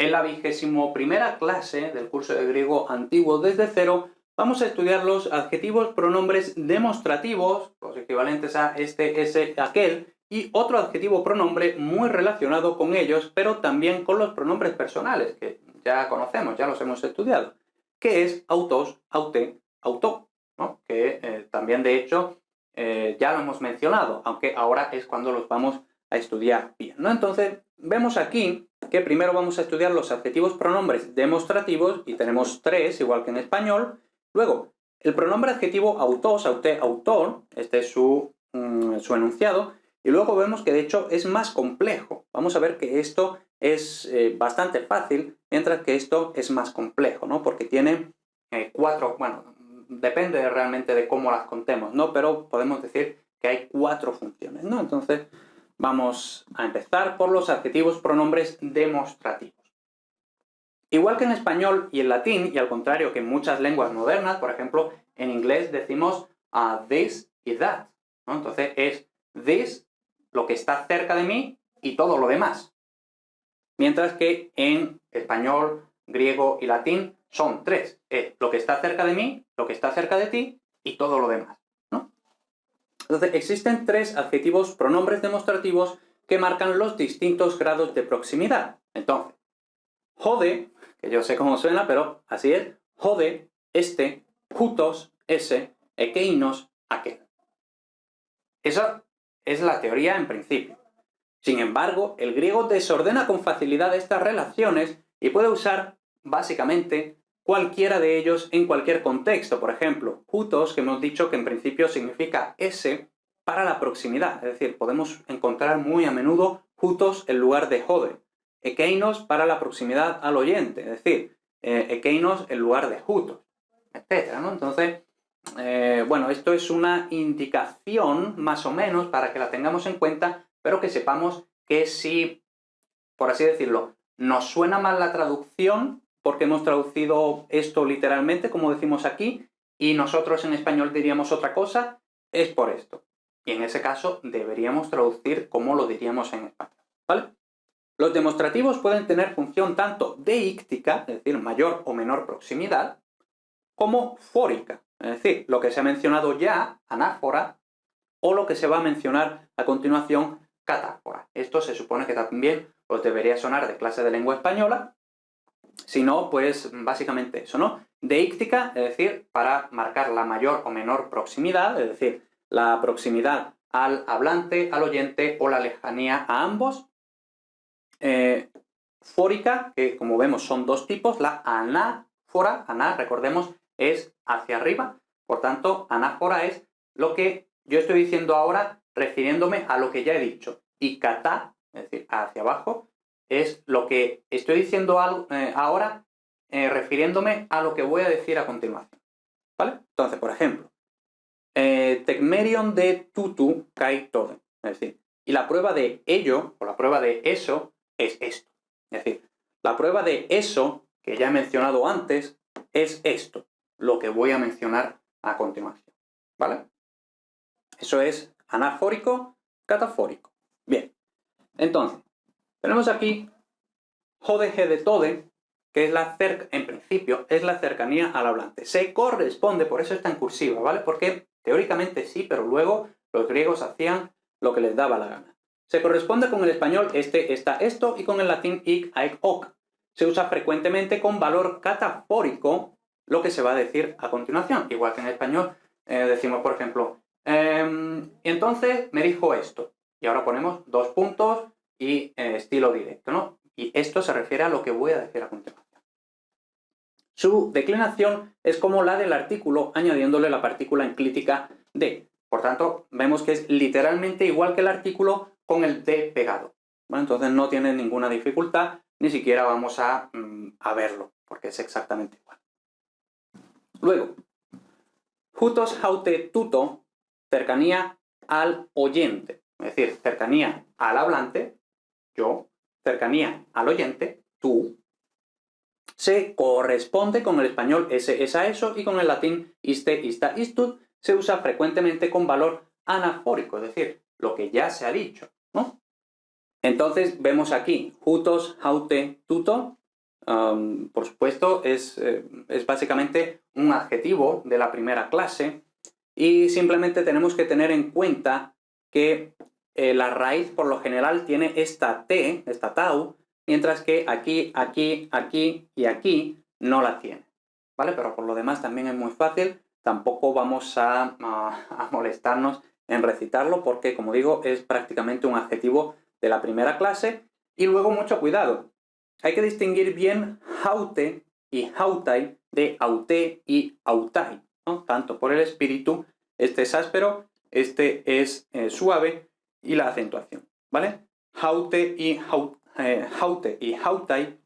En la 21ª clase del curso de griego antiguo desde cero, vamos a estudiar los adjetivos pronombres demostrativos, los equivalentes a este, ese, aquel, y otro adjetivo pronombre muy relacionado con ellos, pero también con los pronombres personales, que ya conocemos, ya los hemos estudiado, que es autos, auté, autó, ¿no? Que también, de hecho, ya lo hemos mencionado, aunque ahora es cuando los vamos a estudiar bien, ¿no? Entonces, vemos aquí que primero vamos a estudiar los adjetivos pronombres demostrativos, y tenemos 3, igual que en español. Luego, el pronombre adjetivo autos, auté, autor, este es su enunciado, y luego vemos que de hecho es más complejo. Vamos a ver que esto es bastante fácil, mientras que esto es más complejo, ¿no? Porque tiene 4, bueno, depende realmente de cómo las contemos, ¿no? Pero podemos decir que hay 4 funciones, ¿no? Entonces, vamos a empezar por los adjetivos pronombres demostrativos. Igual que en español y en latín, y al contrario que en muchas lenguas modernas, por ejemplo, en inglés decimos this y that, ¿no? Entonces es this, lo que está cerca de mí, y todo lo demás. Mientras que en español, griego y latín son 3. Es lo que está cerca de mí, lo que está cerca de ti, y todo lo demás, ¿no? Entonces existen 3 adjetivos pronombres demostrativos que marcan los distintos grados de proximidad. Entonces, jode, que yo sé cómo suena, pero así es, jode, este, jutos, ese, ekeinos, aquel. Esa es la teoría en principio. Sin embargo, el griego desordena con facilidad estas relaciones y puede usar, básicamente, cualquiera de ellos en cualquier contexto. Por ejemplo, jutos, que hemos dicho que en principio significa ese, para la proximidad. Es decir, podemos encontrar muy a menudo jutos en lugar de jode. Ekeinos para la proximidad al oyente, es decir, ekeinos en lugar de jutos, etc., ¿no? Entonces, bueno, esto es una indicación, más o menos, para que la tengamos en cuenta, pero que sepamos que si, por así decirlo, nos suena mal la traducción, porque hemos traducido esto literalmente, como decimos aquí, y nosotros en español diríamos otra cosa, es por esto. Y en ese caso deberíamos traducir como lo diríamos en español, ¿vale? Los demostrativos pueden tener función tanto deíctica, es decir, mayor o menor proximidad, como fórica, es decir, lo que se ha mencionado ya, anáfora, o lo que se va a mencionar a continuación, catáfora. Esto se supone que también os debería sonar de clase de lengua española. Si no, pues básicamente eso, ¿no? Deíctica, es decir, para marcar la mayor o menor proximidad, es decir, la proximidad al hablante, al oyente, o la lejanía a ambos. Fórica, que como vemos son 2 tipos, la anáfora, recordemos, es hacia arriba, por tanto, anáfora es lo que yo estoy diciendo ahora refiriéndome a lo que ya he dicho, y catá, es decir, hacia abajo, es lo que estoy diciendo ahora refiriéndome a lo que voy a decir a continuación, ¿vale? Entonces, por ejemplo, tecmerion de tutu kai tode, es decir, y la prueba de ello, o la prueba de eso, es esto. Es decir, la prueba de eso, que ya he mencionado antes, es esto, lo que voy a mencionar a continuación, ¿vale? Eso es anafórico, catafórico. Bien, entonces, tenemos aquí jode de tode, que es en principio, es la cercanía al hablante. Se corresponde, por eso está en cursiva, ¿vale? Porque teóricamente sí, pero luego los griegos hacían lo que les daba la gana. Se corresponde con el español este, esta, esto, y con el latín ic, aic, oc. Se usa frecuentemente con valor catafórico, lo que se va a decir a continuación. Igual que en español decimos, por ejemplo, entonces me dijo esto. Y ahora ponemos 2 puntos y estilo directo, ¿no? Y esto se refiere a lo que voy a decir a continuación. Su declinación es como la del artículo, añadiéndole la partícula enclítica de. Por tanto, vemos que es literalmente igual que el artículo con el de pegado. Bueno, entonces no tiene ninguna dificultad, ni siquiera vamos a verlo, porque es exactamente igual. Luego, jutos haute tuto, cercanía al oyente, es decir, cercanía al hablante, yo, cercanía al oyente, tú, se corresponde con el español ese, esa, eso, y con el latín iste, ista, istud, se usa frecuentemente con valor anafórico, es decir, lo que ya se ha dicho, ¿no? Entonces vemos aquí, jutos, haute, tuto, por supuesto, es básicamente un adjetivo de la primera clase y simplemente tenemos que tener en cuenta que la raíz por lo general tiene esta T, esta tau, mientras que aquí, aquí, aquí y aquí no la tiene, ¿vale? Pero por lo demás también es muy fácil, tampoco vamos a molestarnos en recitarlo porque, como digo, es prácticamente un adjetivo de la primera clase. Y luego, mucho cuidado, hay que distinguir bien haute y hautai de aute y autai, ¿no? Tanto por el espíritu, este es áspero, este es suave, y la acentuación, ¿vale? Haute y hautai,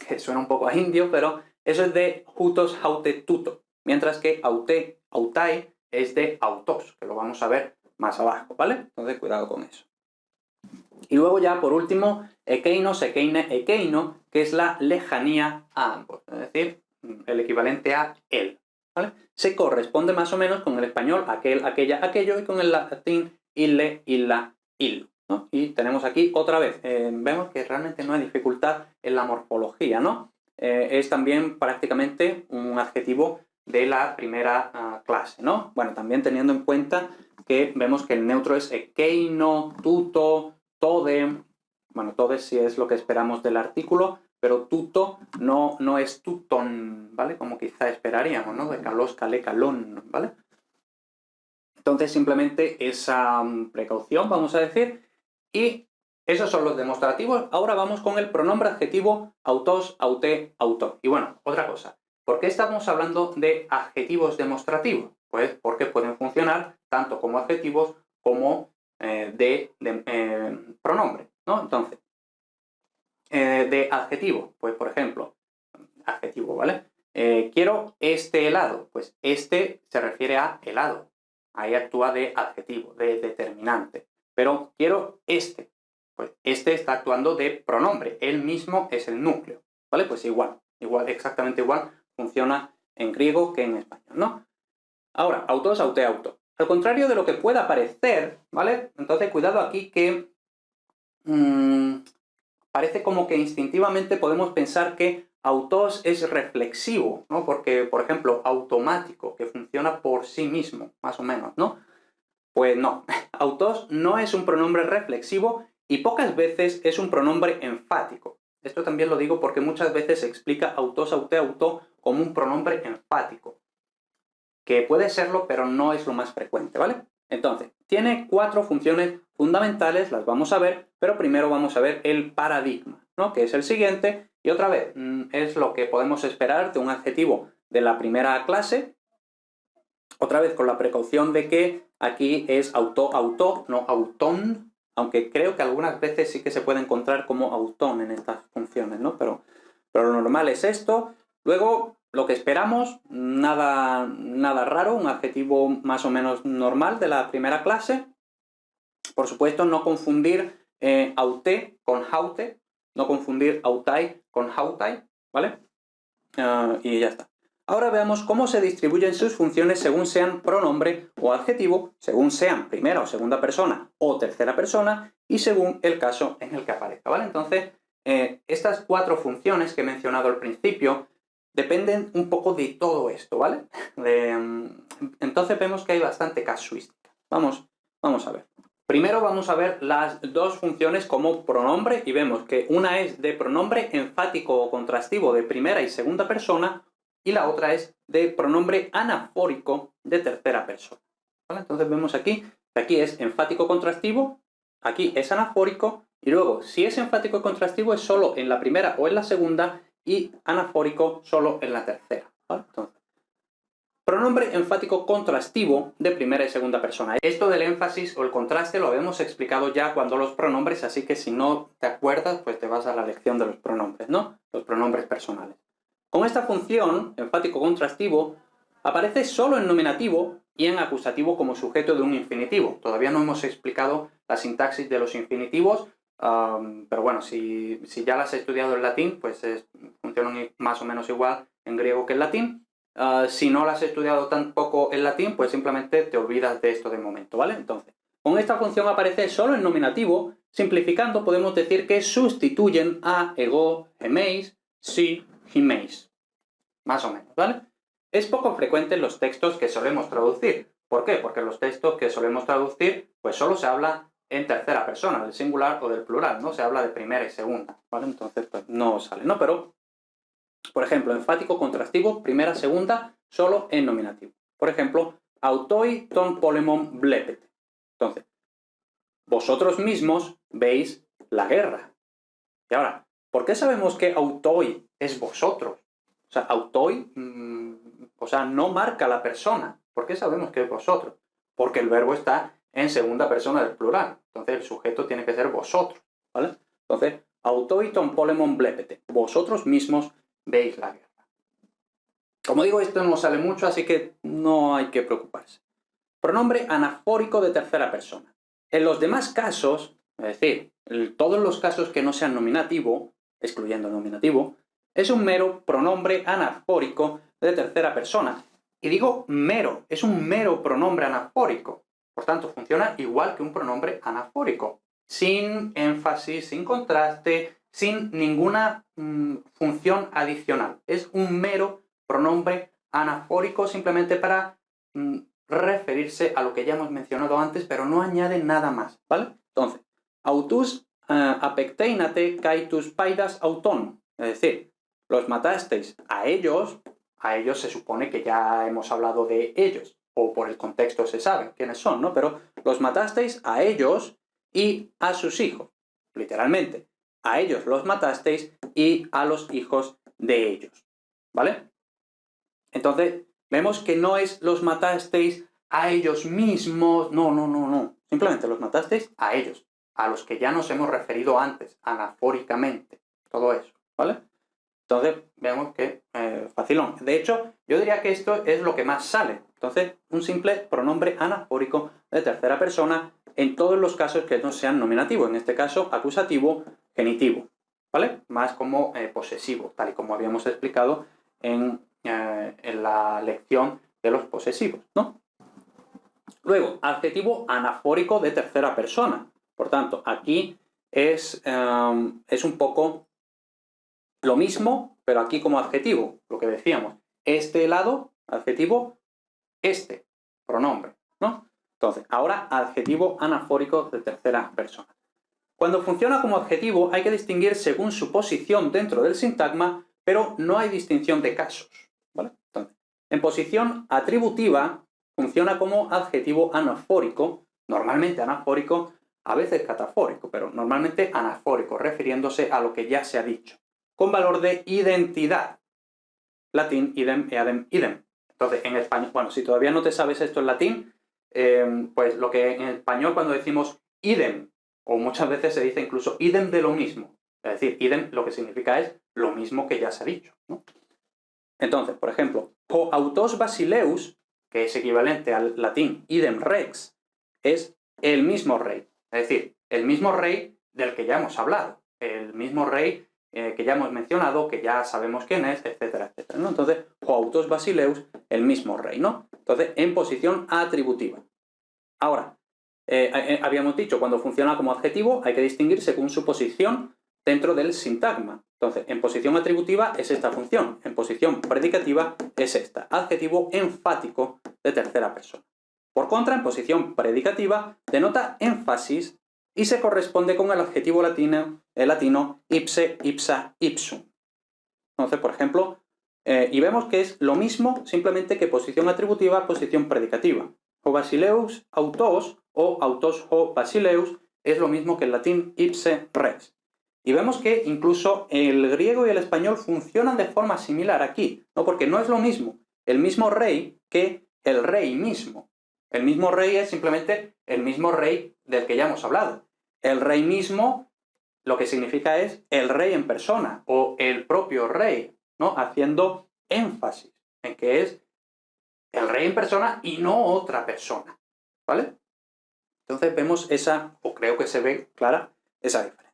que suena un poco a indio, pero eso es de hutos, haute, tuto, mientras que aute, autai es de autos, que lo vamos a ver más abajo, ¿vale? Entonces, cuidado con eso. Y luego ya, por último, ekeinos, ekeine, ekeino, que es la lejanía a ambos, es decir, el equivalente a él, ¿vale? Se corresponde más o menos con el español aquel, aquella, aquello, y con el latín ille, illa, illo, ¿no? Y tenemos aquí otra vez, vemos que realmente no hay dificultad en la morfología, ¿no? Es también prácticamente un adjetivo de la primera clase, ¿no? Bueno, también teniendo en cuenta que vemos que el neutro es ekeino, tuto, tode, bueno, tode sí es lo que esperamos del artículo, pero tuto no es tuton, ¿vale? Como quizá esperaríamos, ¿no? De calos, calé, calón, ¿vale? Entonces, simplemente esa precaución, vamos a decir, y esos son los demostrativos. Ahora vamos con el pronombre adjetivo autos, auté, autor. Y bueno, otra cosa, ¿por qué estamos hablando de adjetivos demostrativos? Pues porque pueden funcionar tanto como adjetivos como de pronombre, ¿no? Entonces, de adjetivo, pues por ejemplo, adjetivo, ¿vale? Quiero este helado, pues este se refiere a helado. Ahí actúa de adjetivo, de determinante. Pero quiero este, pues este está actuando de pronombre. Él mismo es el núcleo, ¿vale? Pues igual, exactamente igual funciona en griego que en español, ¿no? Ahora, autos, auté, auto. Al contrario de lo que pueda parecer, ¿vale? Entonces, cuidado aquí que parece como que instintivamente podemos pensar que autos es reflexivo, ¿no? Porque, por ejemplo, automático, que funciona por sí mismo, más o menos, ¿no? Pues no, autos no es un pronombre reflexivo y pocas veces es un pronombre enfático. Esto también lo digo porque muchas veces se explica autos, auté, auto como un pronombre enfático, que puede serlo, pero no es lo más frecuente, ¿vale? Entonces, tiene 4 funciones fundamentales, las vamos a ver, pero primero vamos a ver el paradigma, ¿no? Que es el siguiente, y otra vez, es lo que podemos esperar de un adjetivo de la primera clase, otra vez con la precaución de que aquí es auto, auto, no autón, aunque creo que algunas veces sí que se puede encontrar como autón en estas funciones, ¿no? Pero lo normal es esto. Luego, lo que esperamos, nada raro, un adjetivo más o menos normal de la primera clase. Por supuesto, no confundir auté con haute, no confundir autai con hautai, ¿vale? Y ya está. Ahora veamos cómo se distribuyen sus funciones según sean pronombre o adjetivo, según sean primera o segunda persona o tercera persona y según el caso en el que aparezca, ¿vale? Entonces, estas 4 funciones que he mencionado al principio dependen un poco de todo esto, ¿vale? Entonces vemos que hay bastante casuística. Vamos a ver. Primero vamos a ver las 2 funciones como pronombre y vemos que una es de pronombre enfático o contrastivo de primera y segunda persona y la otra es de pronombre anafórico de tercera persona, ¿vale? Entonces vemos aquí que aquí es enfático contrastivo, aquí es anafórico y luego si es enfático contrastivo es solo en la primera o en la segunda y anafórico solo en la tercera, ¿vale? Entonces, pronombre enfático contrastivo de primera y segunda persona. Esto del énfasis o el contraste lo habíamos explicado ya cuando los pronombres, así que si no te acuerdas, pues te vas a la lección de los pronombres, ¿no? Los pronombres personales. Con esta función, enfático contrastivo, aparece solo en nominativo y en acusativo como sujeto de un infinitivo. Todavía no hemos explicado la sintaxis de los infinitivos, pero bueno, si ya las has estudiado en latín, pues funcionan más o menos igual en griego que en latín. Si no las has estudiado tampoco en latín, pues simplemente te olvidas de esto de momento, ¿vale? Entonces, con esta función aparece solo en nominativo, simplificando podemos decir que sustituyen a ego, emeis, she, he mays. Más o menos, ¿vale? Es poco frecuente en los textos que solemos traducir. ¿Por qué? Porque en los textos que solemos traducir, pues solo se habla en tercera persona, del singular o del plural, no se habla de primera y segunda, ¿vale? Entonces, pues no sale, ¿no? Pero, por ejemplo, enfático contrastivo, primera, segunda, solo en nominativo. Por ejemplo, autoi ton polemon blepete. Entonces, vosotros mismos veis la guerra. Y ahora, ¿por qué sabemos que autoi es vosotros? O sea, autoi, o sea, no marca la persona. ¿Por qué sabemos que es vosotros? Porque el verbo está en segunda persona del plural. Entonces, el sujeto tiene que ser vosotros, ¿vale? Entonces, autoi ton polemon blepete. Vosotros mismos veis la guerra. Como digo, esto no sale mucho, así que no hay que preocuparse. Pronombre anafórico de tercera persona. En los demás casos, es decir, todos los casos que no sean nominativo, excluyendo el nominativo, es un mero pronombre anafórico de tercera persona. Y digo mero, es un mero pronombre anafórico. Por tanto, funciona igual que un pronombre anafórico. Sin énfasis, sin contraste, sin ninguna función adicional. Es un mero pronombre anafórico simplemente para referirse a lo que ya hemos mencionado antes, pero no añade nada más, ¿vale? Entonces, autus apecteinate caitus paidas auton, es decir, los matasteis a ellos se supone que ya hemos hablado de ellos, o por el contexto se sabe quiénes son, ¿no? Pero los matasteis a ellos y a sus hijos, literalmente. A ellos los matasteis y a los hijos de ellos, ¿vale? Entonces, vemos que no es los matasteis a ellos mismos, no. Simplemente los matasteis a ellos, a los que ya nos hemos referido antes, anafóricamente, todo eso, ¿vale? Entonces, vemos que facilón. De hecho, yo diría que esto es lo que más sale. Entonces, un simple pronombre anafórico de tercera persona en todos los casos que no sean nominativos, en este caso acusativo, genitivo, ¿vale? Más como posesivo, tal y como habíamos explicado en la lección de los posesivos, ¿no? Luego, adjetivo anafórico de tercera persona. Por tanto, aquí es un poco lo mismo, pero aquí como adjetivo, lo que decíamos. Este helado, adjetivo, este, pronombre, ¿no? Entonces, ahora adjetivo anafórico de tercera persona. Cuando funciona como adjetivo hay que distinguir según su posición dentro del sintagma, pero no hay distinción de casos, ¿vale? Entonces, en posición atributiva funciona como adjetivo anafórico, normalmente anafórico, a veces catafórico, pero normalmente anafórico, refiriéndose a lo que ya se ha dicho, con valor de identidad. Latín, idem, eadem, idem. Entonces, en español, bueno, si todavía no te sabes esto en latín, pues lo que en español cuando decimos idem, o muchas veces se dice incluso idem de lo mismo. Es decir, idem lo que significa es lo mismo que ya se ha dicho, ¿no? Entonces, por ejemplo, ho autos basileus, que es equivalente al latín idem rex, es el mismo rey. Es decir, el mismo rey del que ya hemos hablado. El mismo rey que ya hemos mencionado, que ya sabemos quién es, etcétera, etcétera, ¿no? Entonces, ho autos basileus, el mismo rey, ¿no? Entonces, en posición atributiva. Ahora, habíamos dicho, cuando funciona como adjetivo hay que distinguir según su posición dentro del sintagma. Entonces, en posición atributiva es esta función, en posición predicativa es esta, adjetivo enfático de tercera persona. Por contra, en posición predicativa denota énfasis y se corresponde con el adjetivo latino ipse, ipsa, ipsum. Entonces, por ejemplo, y vemos que es lo mismo simplemente que posición atributiva, posición predicativa. Ho basileus autos o autos ho basileus es lo mismo que el latín ipse rex. Y vemos que incluso el griego y el español funcionan de forma similar aquí, ¿no? Porque no es lo mismo el mismo rey que el rey mismo. El mismo rey es simplemente el mismo rey del que ya hemos hablado. El rey mismo lo que significa es el rey en persona o el propio rey, ¿no? Haciendo énfasis en que es el rey en persona y no otra persona, ¿vale? Entonces vemos esa, o creo que se ve clara, esa diferencia.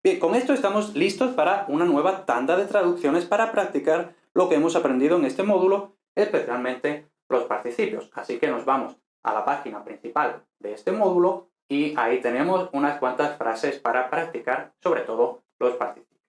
Bien, con esto estamos listos para una nueva tanda de traducciones para practicar lo que hemos aprendido en este módulo, especialmente los participios. Así que nos vamos a la página principal de este módulo y ahí tenemos unas cuantas frases para practicar, sobre todo los participios.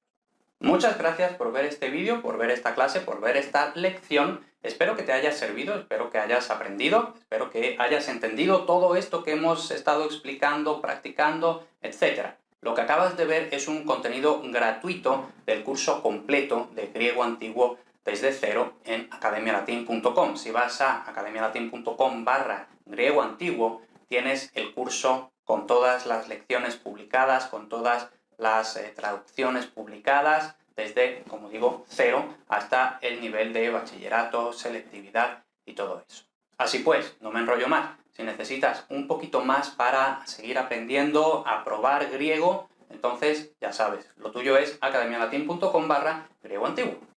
Muchas gracias por ver este vídeo, por ver esta clase, por ver esta lección. Espero que te haya servido, espero que hayas aprendido, espero que hayas entendido todo esto que hemos estado explicando, practicando, etc. Lo que acabas de ver es un contenido gratuito del curso completo de griego antiguo desde cero en academialatin.com. Si vas a academialatin.com/griego antiguo, tienes el curso con todas las lecciones publicadas, con todas las traducciones publicadas, desde, como digo, cero hasta el nivel de bachillerato, selectividad y todo eso. Así pues, no me enrollo más. Si necesitas un poquito más para seguir aprendiendo a probar griego, entonces ya sabes, lo tuyo es academialatin.com/griego antiguo.